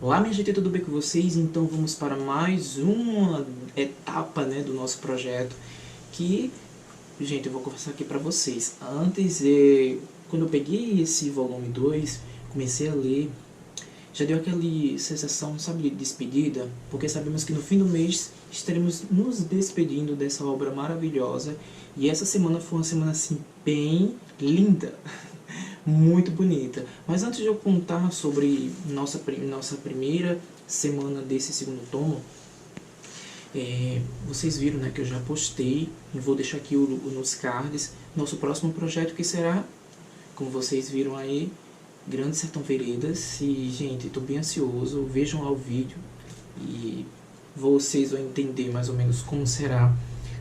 Olá minha gente, tudo bem com vocês? Então vamos para mais uma etapa, né, do nosso projeto que, gente, eu vou conversar aqui para vocês. Antes, quando eu peguei esse volume 2, comecei a ler, já deu aquela sensação, sabe, de despedida, porque sabemos que no fim do mês estaremos nos despedindo dessa obra maravilhosa, e essa semana foi uma semana assim bem linda. Muito bonita. Mas antes de eu contar sobre nossa primeira semana desse segundo tomo, vocês viram, né, que eu já postei, e vou deixar aqui nos cards, nosso próximo projeto, que será, como vocês viram aí, Grande Sertão Veredas. E, gente, estou bem ansioso, vejam lá o vídeo e vocês vão entender mais ou menos como será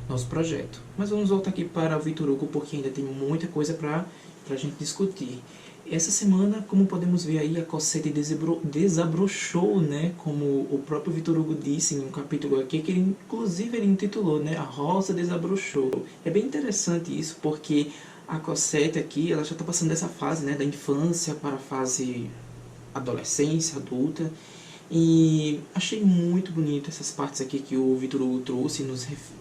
nosso projeto. Mas vamos voltar aqui para o Victor Hugo, porque ainda tem muita coisa para a gente discutir. Essa semana, como podemos ver aí, a Cosette desabrochou, né, como o próprio Victor Hugo disse em um capítulo aqui, que ele, inclusive ele intitulou, né, A Rosa Desabrochou. É bem interessante isso, porque a Cosette aqui, ela já está passando dessa fase, né, da infância para a fase adolescência, adulta, e achei muito bonito essas partes aqui que o Victor Hugo trouxe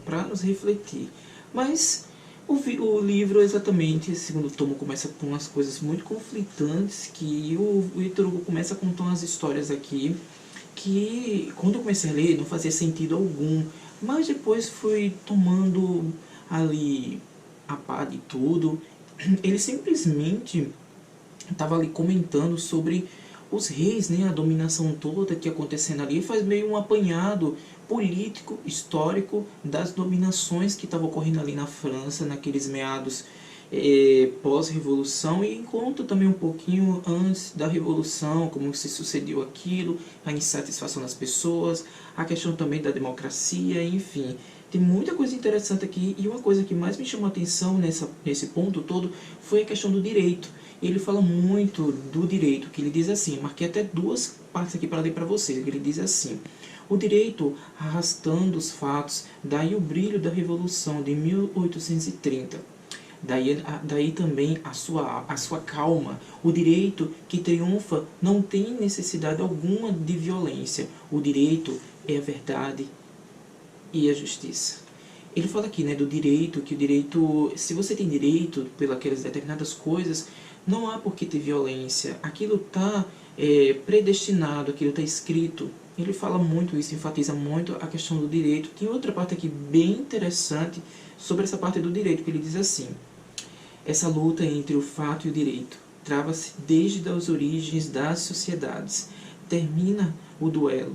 para nos refletir. Mas o livro, exatamente, esse segundo tomo, começa com umas coisas muito conflitantes, que o Victor Hugo começa a contar umas histórias aqui que, quando eu comecei a ler, não fazia sentido algum, mas depois fui tomando ali a par de tudo. Ele simplesmente estava ali comentando sobre os reis, né, a dominação toda que acontecendo ali, faz meio um apanhado político, histórico, das dominações que estavam ocorrendo ali na França, naqueles meados pós-revolução, e conta também um pouquinho antes da revolução, como se sucedeu aquilo, a insatisfação das pessoas, a questão também da democracia, enfim. Tem muita coisa interessante aqui, e uma coisa que mais me chamou a atenção nesse ponto todo foi a questão do direito. Ele fala muito do direito, que ele diz assim, marquei até duas partes aqui para ler para vocês, que ele diz assim: o direito arrastando os fatos, daí o brilho da Revolução de 1830. Daí também a sua calma. O direito que triunfa não tem necessidade alguma de violência. O direito é a verdade e a justiça. Ele fala aqui, né, do direito, que o direito, se você tem direito pelas determinadas coisas, não há por que ter violência. Aquilo está predestinado, aquilo está escrito. Ele fala muito isso, enfatiza muito a questão do direito. Tem outra parte aqui bem interessante sobre essa parte do direito, que ele diz assim: essa luta entre o fato e o direito trava-se desde as origens das sociedades. Termina o duelo.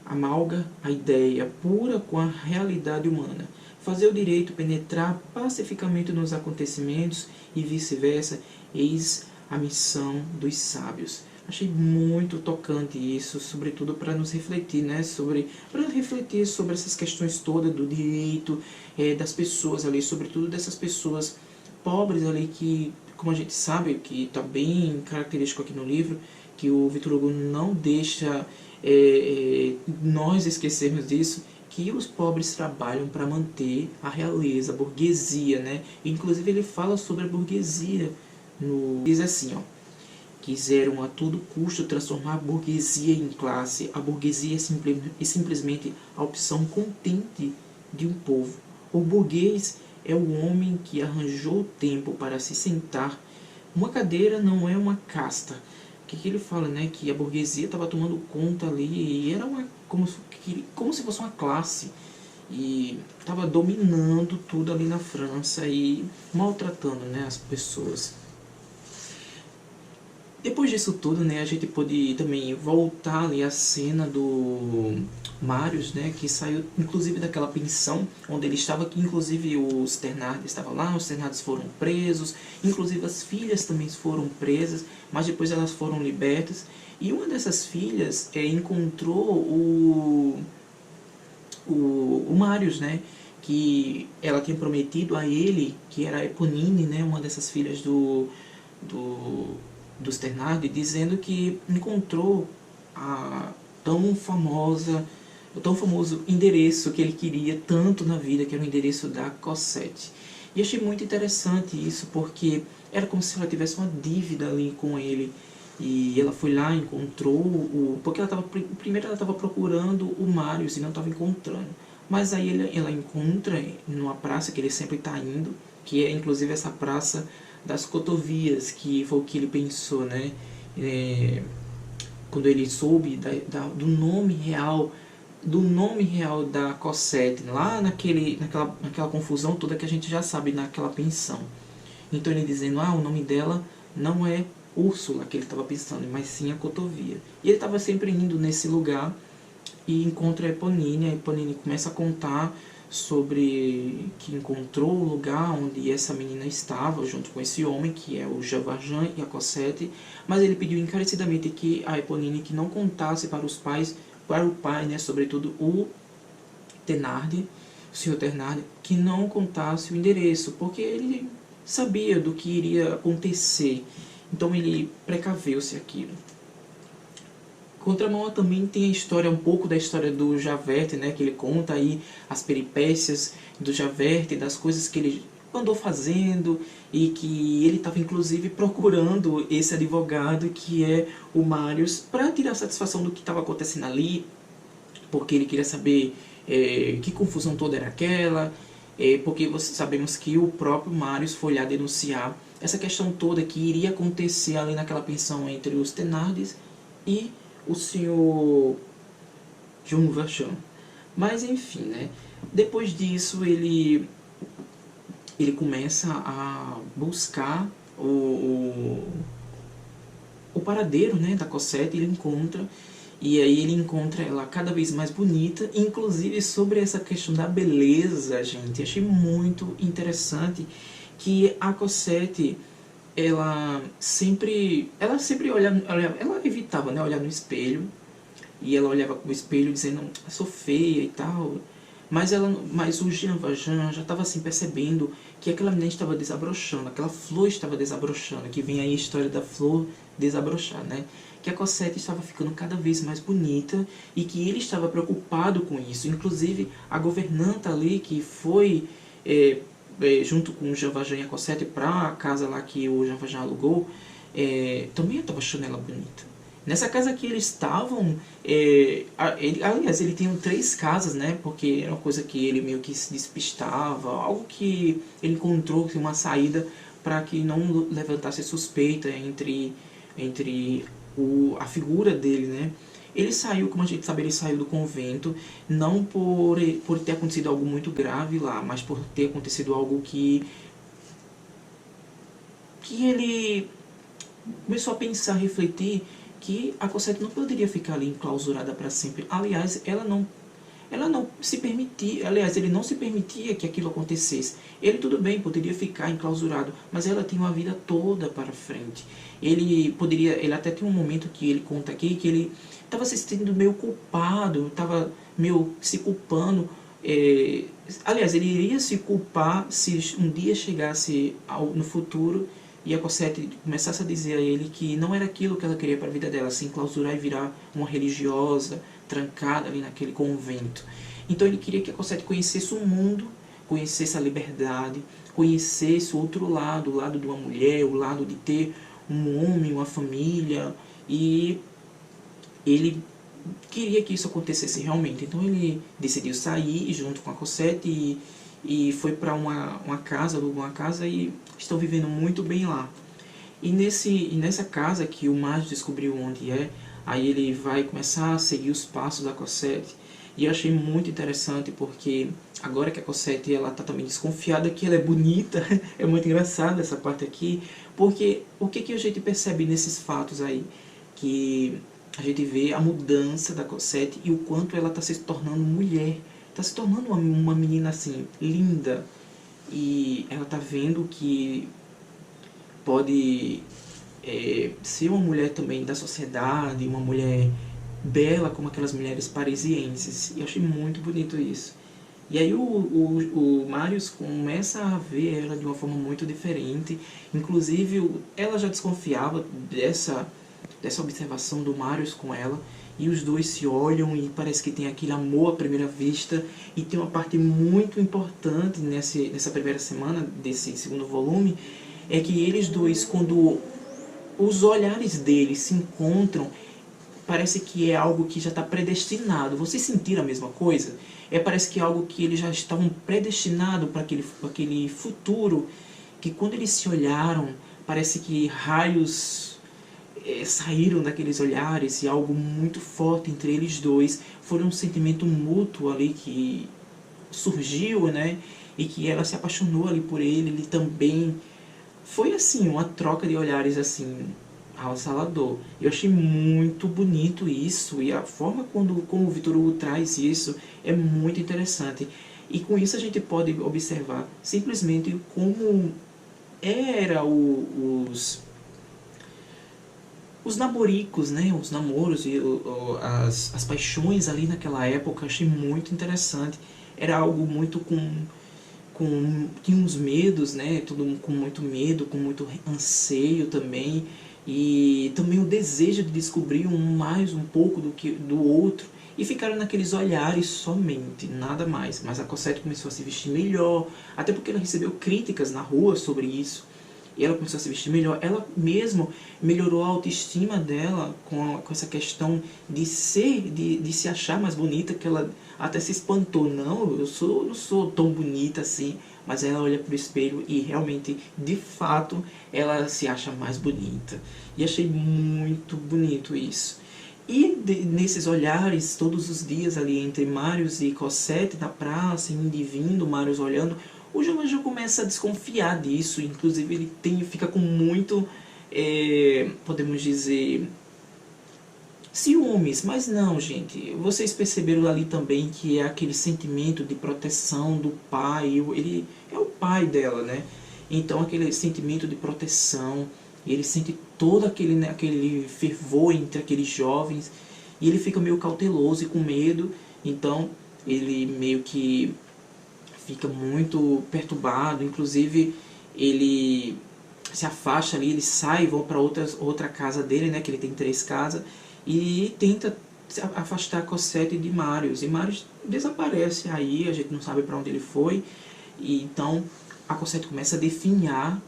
Amalga a ideia pura com a realidade humana. Fazer o direito penetrar pacificamente nos acontecimentos e vice-versa, eis a missão dos sábios. Achei muito tocante isso, sobretudo para nos refletir, né, para refletir sobre essas questões todas do direito, das pessoas ali, sobretudo dessas pessoas pobres ali que, como a gente sabe, que está bem característico aqui no livro, que o Victor Hugo não deixa nós esquecermos disso, que os pobres trabalham para manter a realeza, a burguesia, né? Inclusive ele fala sobre a burguesia, diz assim, ó: quiseram a todo custo transformar a burguesia em classe. A burguesia é simplesmente a opção contente de um povo. O burguês é o homem que arranjou tempo para se sentar. Uma cadeira não é uma casta. O que ele fala, né? Que a burguesia estava tomando conta ali, e era como se fosse uma classe, e estava dominando tudo ali na França e maltratando, né, as pessoas. Depois disso tudo, né, a gente pôde também voltar ali à cena do Marius, né, que saiu inclusive daquela pensão onde ele estava, que inclusive os Thénardier estavam lá, os Thénardier foram presos, inclusive as filhas também foram presas, mas depois elas foram libertas, e uma dessas filhas encontrou o Marius, né, que ela tinha prometido a ele, que era a Eponine, né, uma dessas filhas dos Thénardier, dizendo que encontrou o tão famoso endereço que ele queria tanto na vida, que era o endereço da Cosette. E achei muito interessante isso, porque era como se ela tivesse uma dívida ali com ele, E ela foi lá, encontrou porque ela tava, primeiro ela estava procurando o Marius e não estava encontrando. Mas aí ela encontra numa praça que ele sempre está indo, que é inclusive essa praça das cotovias, que foi o que ele pensou, né? Quando ele soube do nome real da Cosette, lá naquela confusão toda que a gente já sabe naquela pensão. Então ele dizendo, o nome dela não é Úrsula, que ele estava pensando, mas sim a Cotovia. E ele estava sempre indo nesse lugar e encontra a Eponine começa a contar sobre que encontrou o lugar onde essa menina estava, junto com esse homem, que é o Jean Valjean e a Cosette, mas ele pediu encarecidamente que a Eponine que não contasse para os pais, para o pai, né, sobretudo o Thénardier, o Sr. Thénardier, que não contasse o endereço, porque ele sabia do que iria acontecer, então ele precaveu-se aquilo. Contramão também tem a história, um pouco da história do Javert, né, que ele conta aí as peripécias do Javert, das coisas que ele andou fazendo e que ele estava inclusive procurando esse advogado que é o Marius para tirar satisfação do que estava acontecendo ali, porque ele queria saber que confusão toda era aquela, porque sabemos que o próprio Marius foi lá denunciar essa questão toda que iria acontecer ali naquela pensão entre os Thénardiers e o senhor Jean Valjean. Mas enfim, né? Depois disso ele começa a buscar o paradeiro, né, da Cosette. Ele encontra, e aí ele encontra ela cada vez mais bonita, inclusive sobre essa questão da beleza, gente. Achei muito interessante que a Cosette ela sempre ela evitava, né, olhar no espelho, e ela olhava pro espelho dizendo, sou feia e tal, mas o Jean Valjean já estava assim percebendo que aquela menina estava desabrochando, aquela flor estava desabrochando, que vem aí a história da flor desabrochar, né, que a Cosette estava ficando cada vez mais bonita e que ele estava preocupado com isso. Inclusive a governanta ali que foi junto com o Jean Valjean e a Cosette para a casa lá que o Jean Valjean alugou, também estava achando ela bonita. Nessa casa que eles estavam, aliás, ele tem 3 casas, né? Porque era uma coisa que ele meio que se despistava, algo que ele encontrou uma saída para que não levantasse suspeita entre a figura dele, né? Ele saiu, como a gente sabe, ele saiu do convento, não por ter acontecido algo muito grave lá, mas por ter acontecido algo que ele começou a pensar, a refletir, que a Cosette não poderia ficar ali enclausurada para sempre. Aliás, ela não se permitia, aliás, ele não se permitia que aquilo acontecesse. Ele, tudo bem, poderia ficar enclausurado, mas ela tinha uma vida toda para frente. Ele até tem um momento que ele conta aqui, que ele estava se sentindo meio culpado, estava meio se culpando. Aliás, ele iria se culpar se um dia chegasse no futuro e a Cosette começasse a dizer a ele que não era aquilo que ela queria para a vida dela, se enclausurar e virar uma religiosa, trancada ali naquele convento. Então ele queria que a Cosette conhecesse o mundo, conhecesse a liberdade, conhecesse o outro lado, o lado de uma mulher, o lado de ter um homem, uma família, e ele queria que isso acontecesse realmente. Então ele decidiu sair junto com a Cosette e foi para uma casa, alugou uma casa e estão vivendo muito bem lá. E nessa casa que o Marius descobriu onde aí ele vai começar a seguir os passos da Cosette. E eu achei muito interessante porque agora que a Cosette ela tá também desconfiada que ela é bonita, é muito engraçado essa parte aqui, porque o que a gente percebe nesses fatos aí? Que a gente vê a mudança da Cosette e o quanto ela está se tornando mulher, está se tornando uma menina assim, linda, e ela está vendo que pode ser uma mulher também da sociedade, uma mulher bela como aquelas mulheres parisienses. E eu achei muito bonito isso. E aí o Marius começa a ver ela de uma forma muito diferente. Inclusive ela já desconfiava dessa observação do Marius com ela. E os dois se olham e parece que tem aquele amor à primeira vista. E tem uma parte muito importante nessa primeira semana desse segundo volume, é que eles dois, quando os olhares deles se encontram, parece que é algo que já está predestinado. Vocês sentiram a mesma coisa? Parece que é algo que eles já estavam predestinados para aquele futuro, que quando eles se olharam, parece que raios saíram daqueles olhares e algo muito forte entre eles dois. Foi um sentimento mútuo ali que surgiu, né? E que ela se apaixonou ali por ele, ele também. Foi assim, uma troca de olhares assim, avassalador. Eu achei muito bonito isso, e a forma como o Victor Hugo traz isso é muito interessante. E com isso a gente pode observar simplesmente como era os namoricos, né? Os namoros e as paixões ali naquela época. Achei muito interessante. Era algo muito tinha uns medos, né? Tudo com muito medo, com muito anseio também, e também o desejo de descobrir mais um pouco do outro, e ficaram naqueles olhares somente, nada mais. Mas a Cosette começou a se vestir melhor, até porque ela recebeu críticas na rua sobre isso, e ela começou a se vestir melhor. Ela mesmo melhorou a autoestima dela com essa questão de se achar mais bonita, que ela até se espantou. Não, não sou tão bonita assim. Mas ela olha pro espelho e realmente, de fato, ela se acha mais bonita. E achei muito bonito isso. E nesses olhares, todos os dias ali entre Marius e Cosette na praça, indo e vindo, Marius olhando, o Jean Valjean começa a desconfiar disso. Inclusive ele fica com muito, podemos dizer, ciúmes. Mas não, gente, vocês perceberam ali também que é aquele sentimento de proteção do pai. Ele é o pai dela, né? Então aquele sentimento de proteção, e ele sente todo aquele, né, aquele fervor entre aqueles jovens, e ele fica meio cauteloso e com medo. Então ele meio que fica muito perturbado. Inclusive ele se afasta ali, ele sai e vai para outra casa dele, né, que ele tem 3 casas, e tenta afastar a Cosette de Marius. E Marius desaparece aí, a gente não sabe para onde ele foi. E então a Cosette começa a definhar,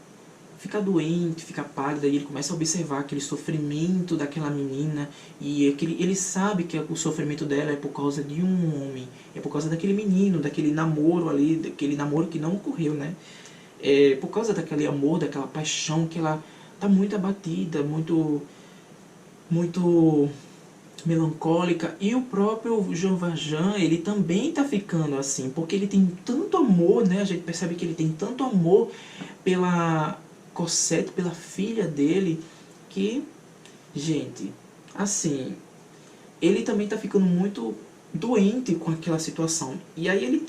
fica doente, fica pálida, e ele começa a observar aquele sofrimento daquela menina, e ele sabe que o sofrimento dela é por causa de um homem, é por causa daquele menino, daquele namoro ali, daquele namoro que não ocorreu, né? É por causa daquele amor, daquela paixão, que ela está muito abatida, muito melancólica. E o próprio Jean Valjean, ele também está ficando assim, porque ele tem tanto amor, né? A gente percebe que ele tem tanto amor pela Cosette, pela filha dele, que, gente, assim, ele também está ficando muito doente com aquela situação. E aí ele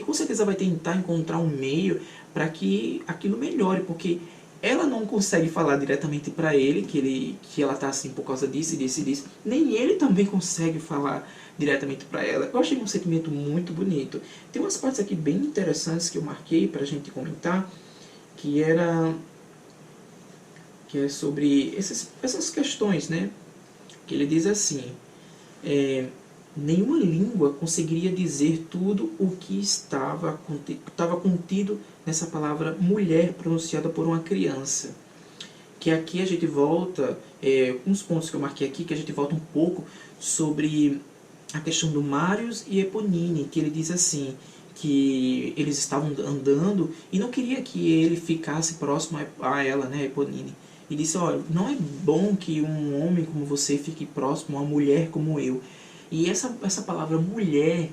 com certeza vai tentar encontrar um meio para que aquilo melhore, porque ela não consegue falar diretamente para ele que ela tá assim por causa disso, disso e disso. Nem ele também consegue falar diretamente para ela. Eu achei um sentimento muito bonito. Tem umas partes aqui bem interessantes que eu marquei para a gente comentar, que é sobre essas questões, né? Que ele diz assim: nenhuma língua conseguiria dizer tudo o que estava contido nessa palavra mulher pronunciada por uma criança. Que aqui a gente volta, uns pontos que eu marquei aqui, que a gente volta um pouco sobre a questão do Marius e Eponine, que ele diz assim, que eles estavam andando e não queria que ele ficasse próximo a ela, né, Eponine. E disse: olha, não é bom que um homem como você fique próximo a uma mulher como eu. E essa palavra mulher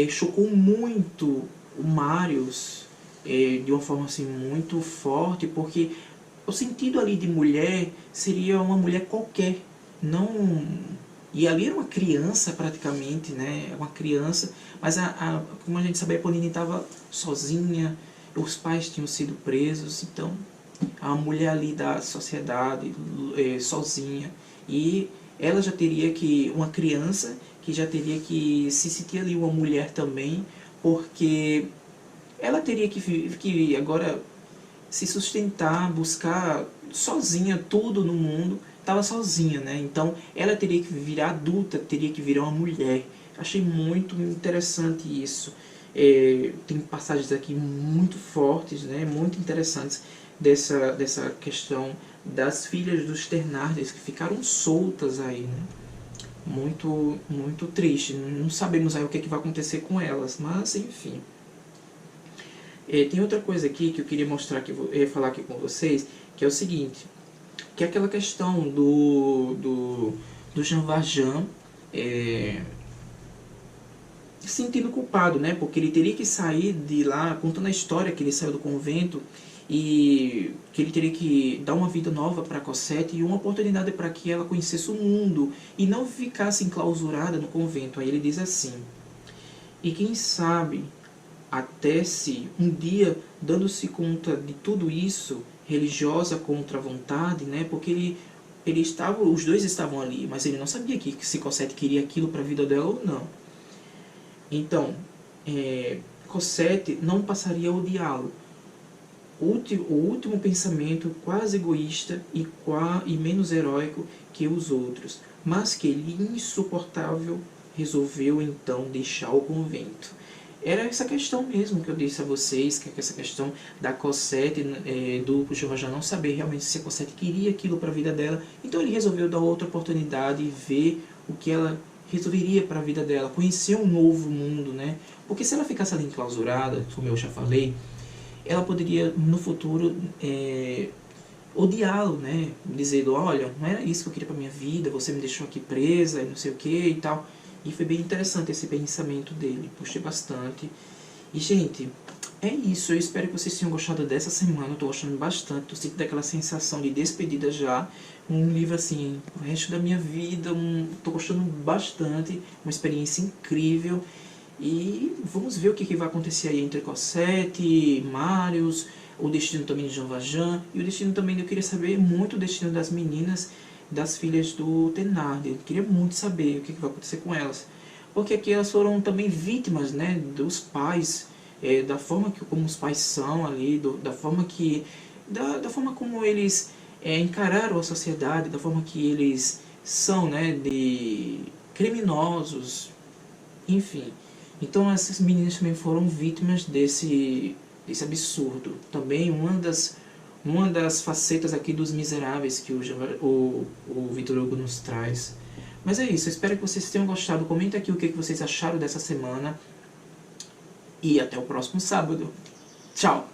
chocou muito o Marius, de uma forma assim muito forte, porque o sentido ali de mulher seria uma mulher qualquer, não. E ali era uma criança praticamente, né? Uma criança, mas como a gente sabe, a Eponine estava sozinha, os pais tinham sido presos, então a mulher ali da sociedade, sozinha, e ela já teria que, uma criança que já teria que se sentir ali uma mulher também, porque ela teria que agora se sustentar, buscar sozinha tudo no mundo, estava sozinha, né? Então ela teria que virar adulta, teria que virar uma mulher. Achei muito interessante isso. Tem passagens aqui muito fortes, né? Muito interessantes dessa questão das filhas dos Thénardier que ficaram soltas aí, né? Muito, muito triste. Não sabemos aí o que, vai acontecer com elas, mas enfim. Tem outra coisa aqui que eu queria mostrar, falar aqui com vocês, que é o seguinte, que é aquela questão do Jean Valjean se sentindo culpado, né? Porque ele teria que sair de lá, contando a história que ele saiu do convento, e que ele teria que dar uma vida nova para Cosette e uma oportunidade para que ela conhecesse o mundo e não ficasse enclausurada no convento. Aí ele diz assim: e quem sabe, até se um dia, dando-se conta de tudo isso, religiosa contra a vontade, né? Porque os dois estavam ali, mas ele não sabia que se Cosette queria aquilo para a vida dela ou não. Então, Cosette não passaria a odiá-lo. O último pensamento quase egoísta e menos heróico que os outros, mas que ele, insuportável, resolveu então deixar o convento. Era essa questão mesmo que eu disse a vocês, que é essa questão da Cosette, do Jean Valjean não saber realmente se a Cosette queria aquilo para a vida dela, então ele resolveu dar outra oportunidade e ver o que ela resolveria para a vida dela, conhecer um novo mundo, né? Porque se ela ficasse ali enclausurada, como eu já falei, ela poderia no futuro odiá-lo, né? Dizendo: olha, não era isso que eu queria para minha vida, você me deixou aqui presa e não sei o que e tal. E foi bem interessante esse pensamento dele, gostei bastante. E, gente, é isso. Eu espero que vocês tenham gostado dessa semana. Eu tô gostando bastante, tô sentindo aquela sensação de despedida já. Um livro assim, o resto da minha vida, tô gostando bastante, uma experiência incrível. E vamos ver o que vai acontecer aí entre Cosette, Marius, o destino também de Jean Valjean. E o destino também, eu queria saber muito o destino das meninas, das filhas do Thénardier. Eu queria muito saber o que vai acontecer com elas. Porque aqui elas foram também vítimas, né, dos pais, da forma como os pais são ali, da forma como eles encararam a sociedade, da forma que eles são, né, de criminosos, enfim. Então essas meninas também foram vítimas desse absurdo. Também uma das facetas aqui dos miseráveis que o Victor Hugo nos traz. Mas é isso, eu espero que vocês tenham gostado. Comenta aqui o que vocês acharam dessa semana. E até o próximo sábado. Tchau!